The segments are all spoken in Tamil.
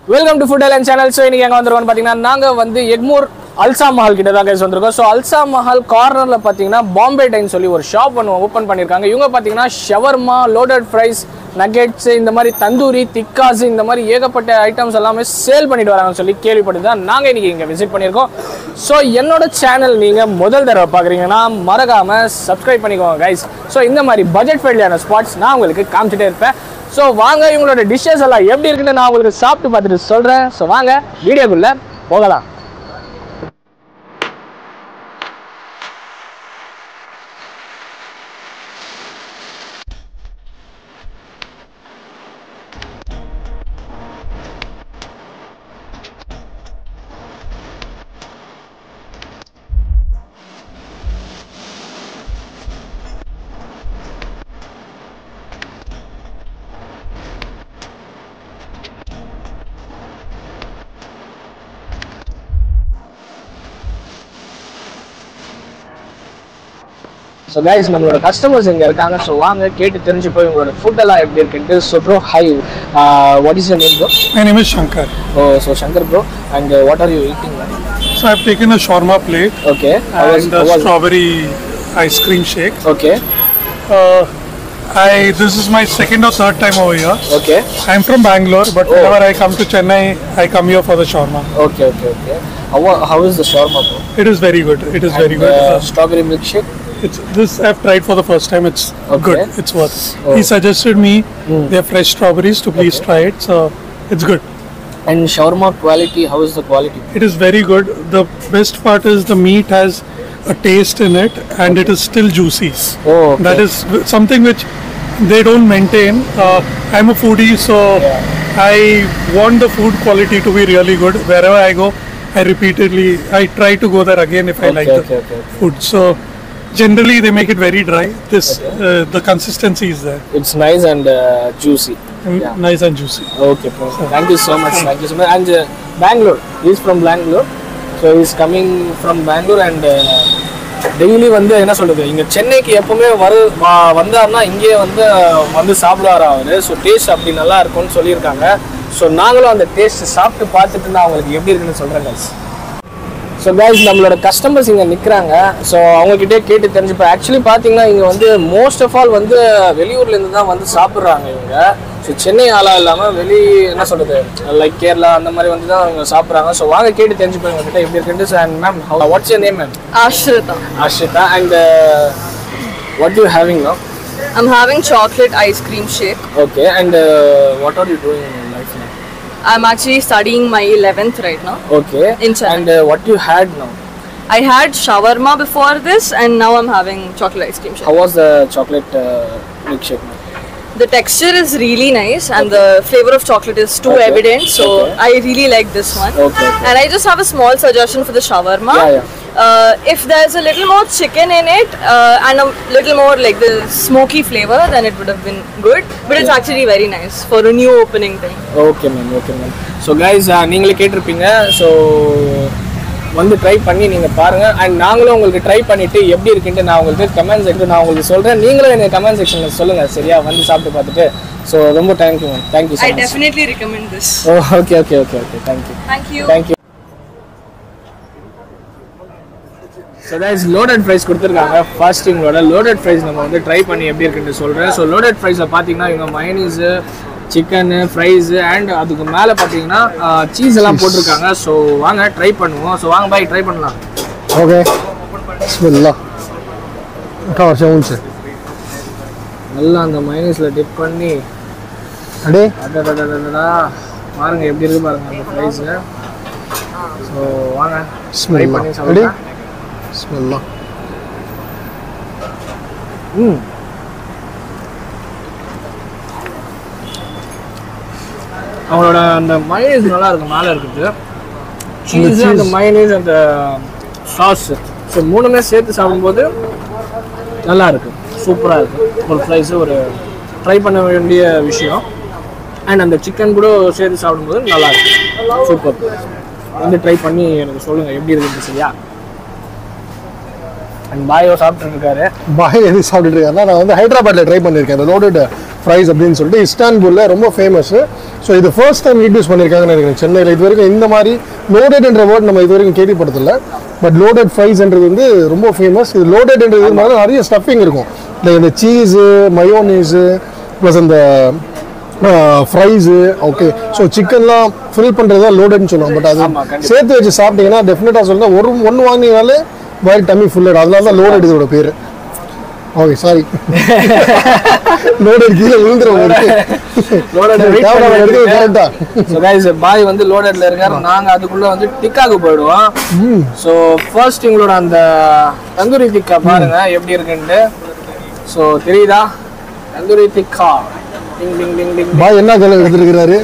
Welcome to Food Island channel. So இன்னைக்கு எங்க வந்திருக்கோம் பாத்தீங்கன்னா நாங்க வந்து எக்மோர் அல்சா மஹால் கிட்ட தான் கைஸ் வந்திருக்கோம். ஸோ அல்சா மஹால் கார்னர்ல பாத்தீங்கன்னா பாம்பே டைன் சொல்லி ஒரு ஷாப் ஒன்று ஓப்பன் பண்ணியிருக்காங்க. இவங்க பாத்தீங்கன்னா ஷவர்மா, லோடட் ஃப்ரைஸ், நகெட்ஸ், இந்த மாதிரி தந்தூரி, திக்காஸ், இந்த மாதிரி ஏகப்பட்ட ஐட்டம்ஸ் எல்லாமே சேல் பண்ணிட்டு வராங்கன்னு சொல்லி கேள்விப்பட்டு தான் நாங்கள் இன்னைக்கு இங்கே விசிட் பண்ணியிருக்கோம். ஸோ என்னோட சேனல் நீங்கள் முதல் தடவை பார்க்குறீங்கன்னா மறக்காம சப்ஸ்கிரைப் பண்ணிக்கோங்க கைஸ். ஸோ இந்த மாதிரி பட்ஜெட் ஃப்ரெண்ட்லியான ஸ்பாட்ஸ் நான் உங்களுக்கு காமிச்சிட்டே இருப்பேன். ஸோ வாங்க இவங்களோட டிஷ்ஷஸ் எல்லாம் எப்படி இருக்குன்னு நான் உங்களுக்கு சாப்பிட்டு பார்த்துட்டு சொல்கிறேன். ஸோ வாங்க வீடியோக்குள்ளே போகலாம். So guys, நம்மளோட கஸ்டமர்ஸ் இங்க இருக்காங்க. ஸோ வாங்க கேட்டு தெரிஞ்சு போய் உங்களோட ஃபுட் எல்லாம் எப்படி இருக்குன்ட்டு. So bro, high, what is your name bro? My name is Shankar. Oh, so Shankar bro, and what are you eating now? So I've taken a shawarma plate. Okay. And a strawberry ice cream shake. Okay. This is my second or third time over here. Okay. I'm from Bangalore, but whenever I come to Chennai, I come here for the shawarma. Okay. How is the shawarma bro? It is very good. It is very good. Strawberry milkshake? This I've tried for the first time. It's good. It's worth. He suggested me their fresh strawberries to please try it. So it's good. And shawarma quality, how is the quality? It is very good. The best part is the meat has a taste in it and it is still juicy. Oh, okay. That is something which they don't maintain. I'm a foodie, so I want the food quality to be really good. Wherever I go, I try to go there again if I like the food. So generally they make it very dry. The consistency is there. It's nice and juicy. Nice and juicy. Okay, thank you so much. And Bangalore, he's from Bangalore. So he's coming from Bangalore and daily வந்து என்ன சொல்றது, இங்கே சென்னைக்கு எப்பவுமே வந்தாருன்னா இங்கேயே வந்து சாப்பிடுவார் அவரு. ஸோ டேஸ்ட் அப்படி நல்லா இருக்கும்னு சொல்லியிருக்காங்க. ஸோ நாங்களும் அந்த டேஸ்ட் சாப்பிட்டு பார்த்துட்டு நான் அவங்களுக்கு எப்படி இருக்குன்னு சொல்கிறேன் கைஸ். ஸோ கைஸ், நம்மளோட கஸ்டமர்ஸ் இங்கே நிற்கிறாங்க. ஸோ அவங்கக்கிட்டே கேட்டு தெரிஞ்சுப்பேன். ஆக்சுவலி பார்த்தீங்கன்னா இங்கே வந்து மோஸ்ட் ஆஃப் ஆல் வந்து வெளியூர்லேருந்து தான் வந்து சாப்பிட்றாங்க இவங்க. ஸோ சென்னை ஆளாக இல்லாமல் என்ன சொல்கிறது, லைக் கேரளா அந்த மாதிரி வந்து தான் அவங்க சாப்பிட்றாங்க. ஸோ வாங்க கேட்டு தெரிஞ்சுப்பேன் உங்ககிட்ட எப்படி இருக்குன்ட்டு. So and ma'am, what's your name ma'am? Ashrita. And what you having now? I'm having chocolate ice cream shake. Okay. And what are you doing in life now? I'm actually studying my 11th right now. Okay. In Chennai. And what you had now? I had shawarma before this and now I'm having chocolate ice cream shake. How was the chocolate milkshake? The texture is really nice and the flavor of chocolate is too evident, so I really like this one. Okay. And I just have a small suggestion for the shawarma. If there's a little more chicken in it and a little more like the smoky flavor, then it would have been good. But it's actually very nice for a new opening thing. Okay ma'am. So guys, நீங்களே கேட்டிருப்பீங்க. ஸோ வந்து ட்ரை பண்ணி நீங்கள் பாருங்கள். அண்ட் நாங்களும் உங்களுக்கு ட்ரை பண்ணிவிட்டு எப்படி இருக்குன்ட்டு நான் உங்களுக்கு கமெண்ட் செக்ஷன் நான் உங்களுக்கு சொல்கிறேன். நீங்களும் எனக்கு கமெண்ட் செக்ஷனில் சொல்லுங்கள், சரியா? வந்து சாப்பிட்டு பார்த்துட்டு. ஸோ ரொம்ப thank you ma'am. Thank you so much. I definitely recommend this. Okay. Thank you. So guys, loaded fries கொடுத்துருக்காங்க. ஃபர்ஸ்ட் இவங்களோட லோடட் ஃப்ரைஸ் நம்ம வந்து ட்ரை பண்ணி எப்படி இருக்குன்னு சொல்கிறேன். ஸோ லோடட் ஃப்ரைஸை பார்த்தீங்கன்னா இவங்க மயனீஸு, சிக்கனு, ஃப்ரைஸு அண்ட் அதுக்கு மேலே பார்த்தீங்கன்னா சீஸ் எல்லாம் போட்டிருக்காங்க. ஸோ வாங்க ட்ரை பண்ணுவோம். ஸோ வாங்க பாய் ட்ரை பண்ணலாம். ஓகே, பிஸ்மில்லாஹ். நல்லா அந்த மயனீஸில் டிப் பண்ணி அடே அடடடடடா பாருங்கள் எப்படி இருக்கு பாருங்கள் அந்த ஃப்ரைஸு. ஸோ வாங்க ட்ரை பண்ணி சாப்பிடுங்க. பிஸ்மில்லாஹ். அவங்களோட அந்த மயனீஸ் நல்லா இருக்கு, மேலே இருக்குது சீஸ், அந்த மயனீஸ், அந்த சாஸ். ஸோ மூணுமே சேர்த்து சாப்பிடும்போது நல்லா இருக்கு, சூப்பராக இருக்குது. ஒரு ஃப்ரைஸு ஒரு ட்ரை பண்ண வேண்டிய விஷயம். அண்ட் அந்த சிக்கன் கூட சேர்த்து சாப்பிடும்போது நல்லா இருக்கு, சூப்பர். வந்து ட்ரை பண்ணி எனக்கு சொல்லுங்கள் எப்படி இருக்குன்னு, சரியா? அண்ட் பாயோ சாப்பிட்டு இருக்காரு. பாய் எது சாப்பிட்டுட்டு இருக்காருன்னா, நான் வந்து ஹைதராபாத்ல ட்ரை பண்ணியிருக்கேன். அந்த லோடட் ஃப்ரைஸ் அப்படின்னு சொல்லிட்டு இஸ்தான்புல்ல ரொம்ப ஃபேமஸ். ஸோ இது ஃபர்ஸ்ட் டைம் இன்ட்ரடியூஸ் பண்ணியிருக்காங்கன்னு நினைக்கிறேன் சென்னையில். இது வரைக்கும் இந்த மாதிரி லோடெட்ன்ற வேர்ட் நம்ம இது வரைக்கும் கேள்விப்பட்டதில்லை. பட் லோடட் ஃப்ரைஸ்ன்றது வந்து ரொம்ப ஃபேமஸ். இது லோடெட்ன்றது மாதிரி நிறைய ஸ்டஃபிங் இருக்கும். லைக் இந்த சீஸு, மயோனீஸு ப்ளஸ் அந்த ஃப்ரைஸு. ஓகே, ஸோ சிக்கன்லாம் ஃபில் பண்ணுறது தான் லோடட்னு சொல்லுவாங்க. பட் அது சேர்த்து வச்சு சாப்பிட்டீங்கன்னா டெஃபினட்டாக சொல்லுங்கள் ஒன்று வாங்கினாலே வயிறு டம்மி ஃபுல்லாக. அதனால தான் லோடட் இதோட பேர். ஓகே, சாரி, லோடட் கீழே விழுந்துரும். பாய் வந்து லோடட்ல இருக்காரு. நாங்க அதுக்குள்ள வந்து டிக்காக்கு போயிடுவோம். ஸோ ஃபர்ஸ்ட் எங்களோட அந்த தந்தூரி டிக்கா பாருங்க எப்படி இருக்குன்ட்டு. ஸோ தெரியுதா தந்தூரி டிக்கா? பாய் என்ன கலர் எடுத்துருக்காரு?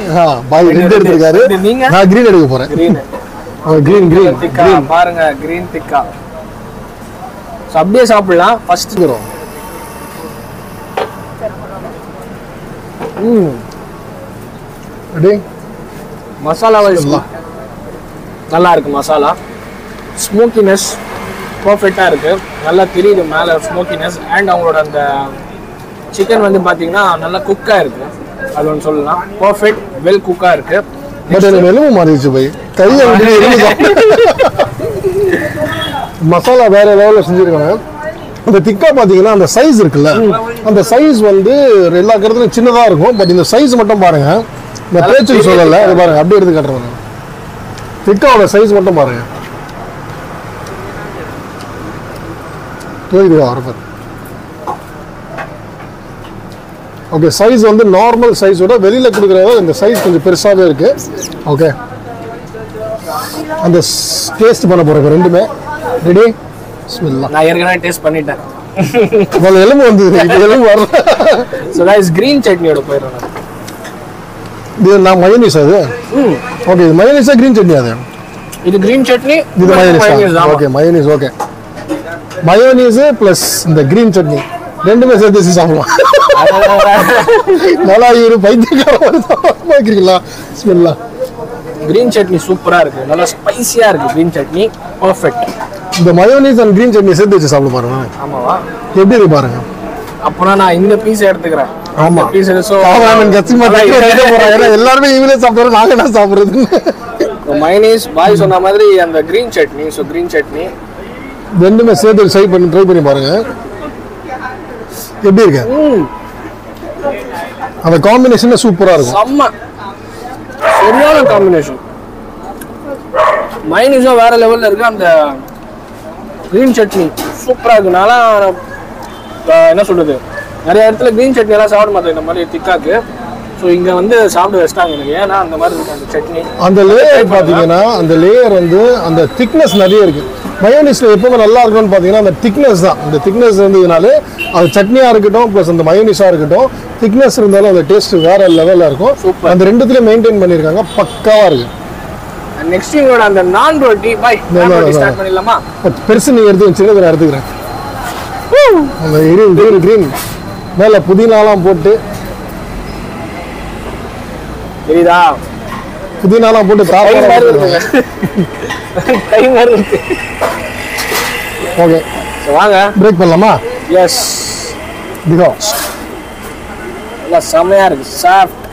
பாய் ரெட் எடுத்துருக்காரு. நான் கிரீன் எடுக்க போறேன். கிரீன் டிக்கா பாருங்க, கிரீன் டிக்கா. ஸோ அப்படியே சாப்பிடலாம். ஃபர்ஸ்ட் வரும். மசாலா நல்லா இருக்கு. மசாலா ஸ்மோக்கினஸ் பர்ஃபெக்டா இருக்கு. நல்லா தெரியுது மேல ஸ்மோக்கினஸ். அண்ட் அவங்களோட அந்த சிக்கன் வந்து பாத்தீங்கன்னா நல்லா குக்கா இருக்கு. அது ஒன்று சொல்லலாம். பர்ஃபெக்ட் வெல் குக்கா இருக்கு. பட் எனக்கு எலும்பு மாறிடுச்சு போய் கையை மசாலா வேற லெவலில் செஞ்சுருக்காங்க. அந்த திக்கா பார்த்தீங்கன்னா அந்த சைஸ் இருக்குல்ல, அந்த சைஸ் வந்து எல்லா கருத்துலையும் சின்னதாக இருக்கும். பட் இந்த சைஸ் மட்டும் பாருங்க. இந்த பேச்சு சொல்லலை, அது பாருங்க அப்படியே எடுத்து காட்டுறேன். திக்காவோட சைஸ் மட்டும் பாருங்க. ஓகே, சைஸ் வந்து நார்மல் சைஸோட வெளியில் கொடுக்குறத இந்த சைஸ் கொஞ்சம் பெருசாகவே இருக்கு. ஓகே, அந்த டேஸ்ட் பண்ண போகிறேன் ரெண்டுமே. ரெடி? நான் ஏற்கனவே டேஸ்ட் பண்ணிட்டேன். எலும்பு வந்து எலும்பு வரல. ஸோ கைஸ் கிரீன் சட்னியோட போயிடுறேன். இது நான் மயோனீஸ் அது. ஓகே, இது மயோனீஸா கிரீன் சட்னி? அது இது கிரீன் சட்னி, இது mayonnaise. Okay, mayonnaise. Okay, mayonnaise plus இந்த கிரீன் சட்னி ரெண்டுமே சேர்த்து சாப்பிடலாம். நல்லா இரு பைத்தியக்காரங்களா. ஸ்மெல்லா கிரீன் சட்னி சூப்பரா இருக்கு. நல்லா ஸ்பைசியா இருக்கு கிரீன் சட்னி. பர்ஃபெக்ட். இந்த மயோனீஸ் அண்ட் கிரீன் சட்னி சேர்த்து வச்சு சாப்பிட பாருங்க. ஆமாவா? எப்படி இருக்கு பாருங்க. அப்பனா நான் இந்த பீஸ் எடுத்துக்கிறேன். ஆமா, பீஸ். சோ எல்லாருமே இவங்களே சாப்பிடுறோம், நாங்க என்ன சாப்பிடுறது? மயோனீஸ் பாய் சொன்ன மாதிரி அந்த green chutney. So green chutney ரெண்டுமே சேர்த்து ட்ரை பண்ணி பாருங்க எப்படி இருக்கு. அந்த காம்பினேஷன் சூப்பரா இருக்கும். செம்ம சரியான காம்பினேஷன். மயோனீஸும் வேற லெவல்ல இருக்கு. அந்த கிரீன் சட்னி சூப்பரா இருக்கு. நான் என்ன சொல்றது, நிறைய இடத்துல கிரீன் சட்னி எல்லாம் சாப்பிட மாட்டேன் இந்த மாதிரி திக்காக்கு. ஸோ இங்கே வந்து சாப்பிட வச்சிட்டாங்க எனக்கு. ஏன்னா அந்த மாதிரி இருக்கு அந்த சட்னி. அந்த லேயர் பார்த்தீங்கன்னா அந்த லேயர் வந்து அந்த திக்னஸ் நிறைய இருக்கு. மயோனீஸில் எப்பவுமே நல்லா இருக்கும்னு பார்த்தீங்கன்னா அந்த திக்னஸ் தான். இந்த திக்னஸ் இருந்ததுனாலே அது சட்னியாக இருக்கட்டும் ப்ளஸ் அந்த மயோனீஸாக இருக்கட்டும், திக்னஸ் இருந்தாலும் அந்த டேஸ்ட் வேற லெவலில் இருக்கும். அந்த ரெண்டுத்துலேயும் மெயின்டைன் பண்ணியிருக்காங்க. பக்காவாக இருக்கு. நெக்ஸ்ட் இவங்களோட அந்த நான் ரொட்டி பாய் ஸ்டார்ட் பண்ணிடலாமா? பெருசு நீ எடுத்து சின்னதை நான் எடுத்துக்கிறேன். அந்த கிரீன் மேலே புதினாலாம் போட்டு, தெரியுதா? புதினாலாம் போட்டு ஓகே, வாங்க பிரேக் பண்ணலாமா? எஸ், திகோ நல்லா செமையா இருக்கு. சாஃப்ட்.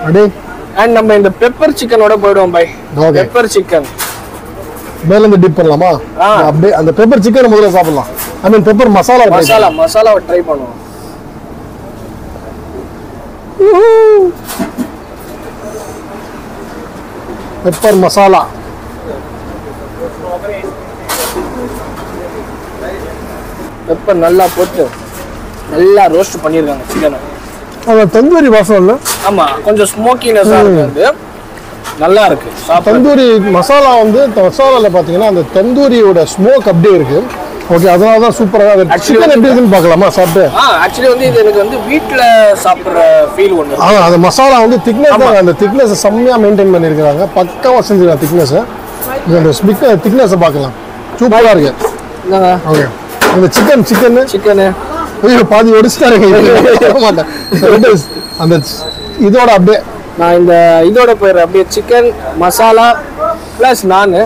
அடே அண்ட் நம்ம இந்த பெப்பர் சிக்கனோட போய்டுவோம் பை. ஓகே, பெப்பர் சிக்கன் மேல இருந்து டிப் பண்ணலாமா? அப்படியே அந்த பெப்பர் சிக்கன் முதல்ல சாப்பிடலாம். ஐ மீன் பெப்பர் மசாலாவை ட்ரை பண்ணுவோம். பெப்பர் மசாலா பெப்பர் நல்லா போட்டு நல்லா ரோஸ்ட் பண்ணிருக்காங்க சிக்கனை. அந்த தந்தூரி வாசம் இல்லை? ஆமா, கொஞ்சம் ஸ்மோக்கினஸா இருக்கு. நல்லா இருக்கு. தந்தூரி மசாலா வந்து மசாலால பாத்தீங்கன்னா அந்த தந்தூரியோட ஸ்மோக் அப்படியே இருக்கு. ஓகே, அதனால தான் சூப்பரா இருக்கு. சிக்கன் எப்படி இருக்குன்னு பார்க்கலாமா சாப்பிட்டு? ஆக்சுவலி வந்து இது எனக்கு வந்து வீட்ல சாப்பிடுற ஃபீல் ஒன்று. அந்த மசாலா வந்து திக்னஸ் தான். அந்த திக்னஸ் செம்மையா மெயின்டைன் பண்ணியிருக்காங்க. பக்காவா செஞ்சிருக்காங்க திக்னஸ். இந்த திக்னஸ் பார்க்கலாம், சூப்பரா இருக்கு. ஓகே, இந்த சிக்கன் ஐயோ பாதி ஒடிச்சிட்டாருங்க. மாட்டேன் அந்த இதோட அப்படியே நான் இந்த இதோட போயிடுறேன். அப்படியே சிக்கன் மசாலா ப்ளஸ் நான்.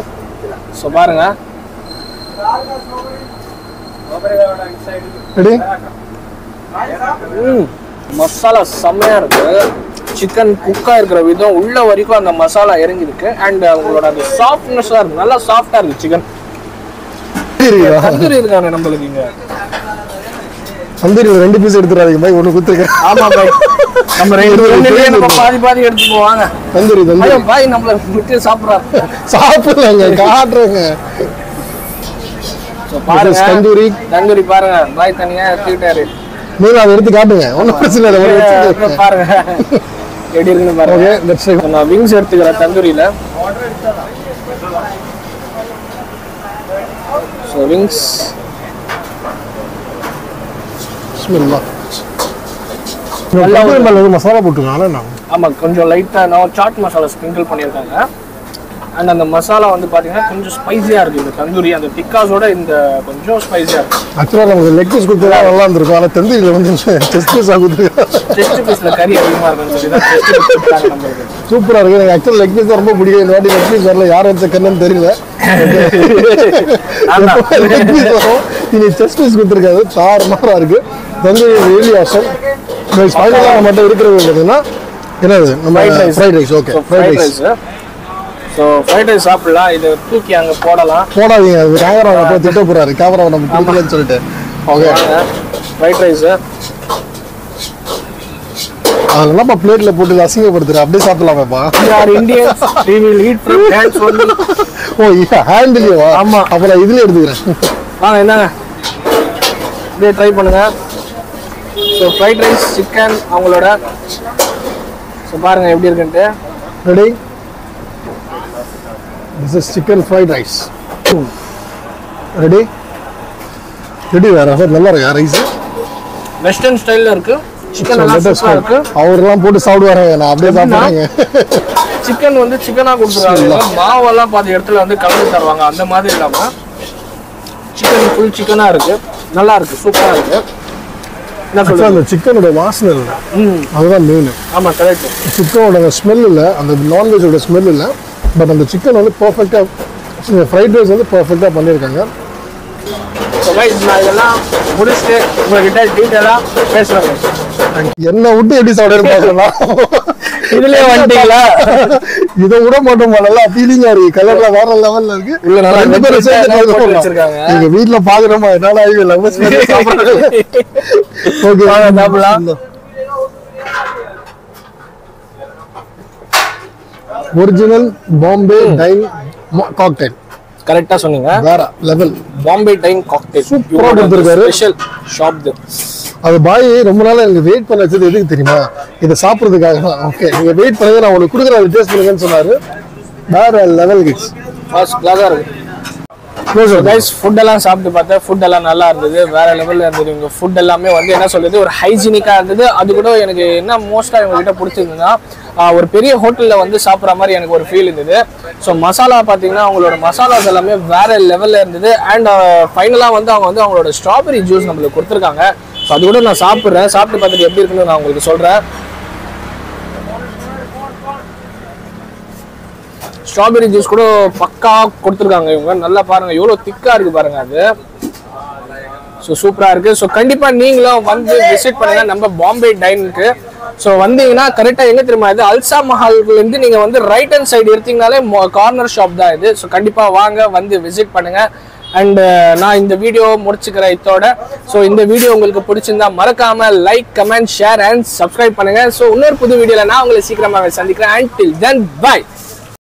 ஸோ பாருங்க, ரெடி? மசாலா செம்மையா இருக்கு. சிக்கன் குக்கா இருக்கிற விதம் உள்ள வரைக்கும் அந்த மசாலா இறங்கிருக்கு. அண்ட் அவங்களோட அந்த சாஃப்ட்னஸா இருக்கு, நல்லா சாஃப்டா இருக்கு சிக்கன். தந்தூரி இருக்காங்க நம்மளுக்கு இங்க. தந்தூரி 2 பீஸ் எடுத்துறாதீங்க பாய், ஒன்னு குத்துறேன். ஆமா பாய், நம்ம நம்ம பாதி பாதி எடுத்து போவாங்க. தந்தூரி பாய் நம்மள விட்டு சாப்பிடுறாங்க. சாப்பிடுறாங்க, காட்டுறாங்க. பாருங்க தந்தூரி பாருங்க, பாய் தனியா எடுத்துக்கிட்டாரு. நீங்க அதை எடுத்து காட்டுங்க, ஒன்றும் பிரச்சனை இல்லை. பாருங்க எப்படி இருக்குன்னு பாருங்க. நான் விங்ஸ் எடுத்துக்கிறேன் தந்தூரியில. ஸோ விங்ஸ் மசாலா போட்டுருக்காங்க. ஆமா, கொஞ்சம் லைட்டா நான் சாட் மசாலா ஸ்ப்ரிங்கிள் பண்ணியிருக்காங்க. அண்ட் அந்த மசாலா வந்து பாத்தீங்கன்னா கொஞ்சம் ஸ்பைசியா இருக்கு. இந்த தந்தூரி அந்த டிக்காஸோட இந்த கொஞ்சம் ஸ்பைசியா இருக்கு. ஆக்சுவலாக நமக்கு லெக் பீஸ் கொடுத்தா நல்லா இருந்திருக்கும், ஆனால் தந்தூரியில் வந்து செஸ்ட் பீஸ் ஆகுது. செஸ்ட் பீஸ்ல கறி அதிகமா இருக்குன்னு சொல்லி தான் செஸ்ட் பீஸ் கொடுத்தாங்க நம்மளுக்கு. சூப்பரா இருக்கு. எனக்கு ஆக்சுவலாக லெக் பீஸ் தான் ரொம்ப பிடிக்கும். இந்த வாட்டி லெக் பீஸ் வரல, யார் வச்ச கண்ணுன்னு தெரியல. லெக் பீஸ் வரும், இனி செஸ்ட் பீஸ் கொடுத்துருக்காது. தாறுமாறா இருக்கு. Tandoori really awesome. ஃபைனலாக மட்டும் இருக்கிறது பார்த்தீங்கன்னா என்னது நம்ம fried rice. Okay, fried rice. So fried rice சாப்பிடலாம். இதை தூக்கி அங்கே போடாதீங்க, அது கேமரா போய் திட்ட போறாரு. கேமரா நம்ம கொடுக்கலன்னு சொல்லிட்டு. ஓகே, ஃப்ரைட் ரைஸ் அதெல்லாம் பிளேட்ல போட்டு அசிங்கப்படுத்துற, அப்படியே சாப்பிடலாமாப்பா? Indians we will eat from hands only. Oh ஹேண்ட்லியவா? ஆமா, அப்புறம் இதுல எடுத்துக்கிறேன். வாங்க என்னங்க இதே ட்ரை பண்ணுங்க. ஸோ ஃப்ரைட் ரைஸ் சிக்கன் அவங்களோட. ஸோ பாருங்க எப்படி இருக்குன்ட்டு. Ready? This is chicken fried rice. Ready? Ready வேற நல்லா இருக்கு ரைஸ். வெஸ்டர்ன் ஸ்டைல்ல இருக்கு. சிக்கன் நல்லா சூப்பரா இருக்கு. அவரெல்லாம் போட்டு சாப்பிடுவாங்க, நான் அப்படியே சாப்பிடுறேன். சிக்கன் வந்து சிக்கனா கொடுத்துருவாங்க. மாவெல்லாம் பாதி இடத்துல வந்து கலந்து தருவாங்க, அந்த மாதிரி இல்லாம சிக்கன் ஃபுல் சிக்கனா இருக்கு. நல்லா இருக்கு, சூப்பரா இருக்கு. என்ன சொல்றது, அந்த சிக்கனோட வாசனை இல்ல, அதுதான் மெயின். ஆமா கரெக்ட். சிக்கனோட ஸ்மெல் இல்ல, அந்த நான்வெஜோட ஸ்மெல் இல்ல. பட் அந்த சிக்கன் வந்து பர்ஃபெக்டா, ஃப்ரைட் ரைஸ் வந்து பர்ஃபெக்டா பண்ணியிருக்காங்க. நான் இதெல்லாம் முடிச்சுட்டு உங்ககிட்ட டீட்டெயிலா பேசுறேன். என்ன விட்டு எப்படி சாப்பிடுறேன் இதுலயே வந்துட்டீங்களா? இதை விட மாட்டோம், நல்லா ஃபீலிங்கா இருக்கு. கலர்ல வேற லெவல்ல இருக்கு. எங்க வீட்டுல பாக்குறோமா, என்னால ஒரிஜினல் பாம்பே டைன் காக்டெயில். கரெக்டா சொன்னீங்க, வேற லெவல். பாம்பே டைன் காக்டெயில் சூப்பரா கொடுத்திருக்காரு. ஸ்பெஷல் ஷாப் இது. அது பாய் ரொம்ப நாளா எனக்கு வெயிட் பண்ண வச்சது எதுக்கு தெரியுமா? இதை சாப்பிட்றதுக்காக தான். ஓகே, நீங்க வெயிட் பண்ணுங்க, நான் உங்களுக்கு கொடுக்குறேன், டேஸ்ட் பண்ணுங்கன்னு சொன்னாரு. வேற லெவல் கிட்ஸ், ஃபர்ஸ்ட் கிளாஸா இருக்கு. கைஸ் ஃபுட் எல்லாம் சாப்பிட்டு பார்த்தேன், ஃபுட் எல்லாம் நல்லா இருந்தது, வேற லெவல்ல இருந்தது. இவங்க ஃபுட் எல்லாமே வந்து என்ன சொல்றது, ஒரு ஹைஜீனிக்கா இருந்தது. அது கூட எனக்கு என்ன மோஸ்டா இவங்க கிட்ட பிடிச்சிருந்ததுன்னா, ஒரு பெரிய ஹோட்டல்ல வந்து சாப்பிட்ற மாதிரி எனக்கு ஒரு ஃபீல் இருந்தது. ஸோ மசாலா பார்த்தீங்கன்னா அவங்களோட மசாலாஸ் எல்லாமே வேற லெவல்ல இருந்தது. அண்ட் ஃபைனலாக வந்து அவங்களோட ஸ்ட்ராபெரி ஜூஸ் நம்மளுக்கு கொடுத்துருக்காங்க. ஸோ அது கூட நான் சாப்பிட்றேன், சாப்பிட்டு பார்த்துட்டு எப்படி இருக்குன்னு நான் உங்களுக்கு சொல்றேன். ஸ்ட்ராபெரி ஜூஸ் கூட பக்கா கொடுத்துருக்காங்க இவங்க. நல்லா பாருங்க எவ்வளோ திக்கா இருக்கு பாருங்க அது. ஸோ சூப்பரா இருக்கு. ஸோ கண்டிப்பா நீங்களும் வந்து விசிட் பண்ணுங்க நம்ம பாம்பே டைனுக்கு. ஸோ வந்தீங்கன்னா கரெக்டா எங்க தெரியுமா, இது அல்சா மஹால்ல இருந்து நீங்க வந்து ரைட் ஹேண்ட் சைடு எடுத்தீங்கனாலே கார்னர் ஷாப் தான் இது. ஸோ கண்டிப்பா வாங்க, வந்து விசிட் பண்ணுங்க. அண்ட் நான் இந்த வீடியோ முடிச்சுக்கிறேன் இதோட. ஸோ இந்த வீடியோ உங்களுக்கு பிடிச்சிருந்தா மறக்காம like, comment, share and subscribe பண்ணுங்க. ஸோ இன்னொரு புது வீடியோல நான் உங்களை சீக்கிரமாக சந்திக்கிறேன். until then bye.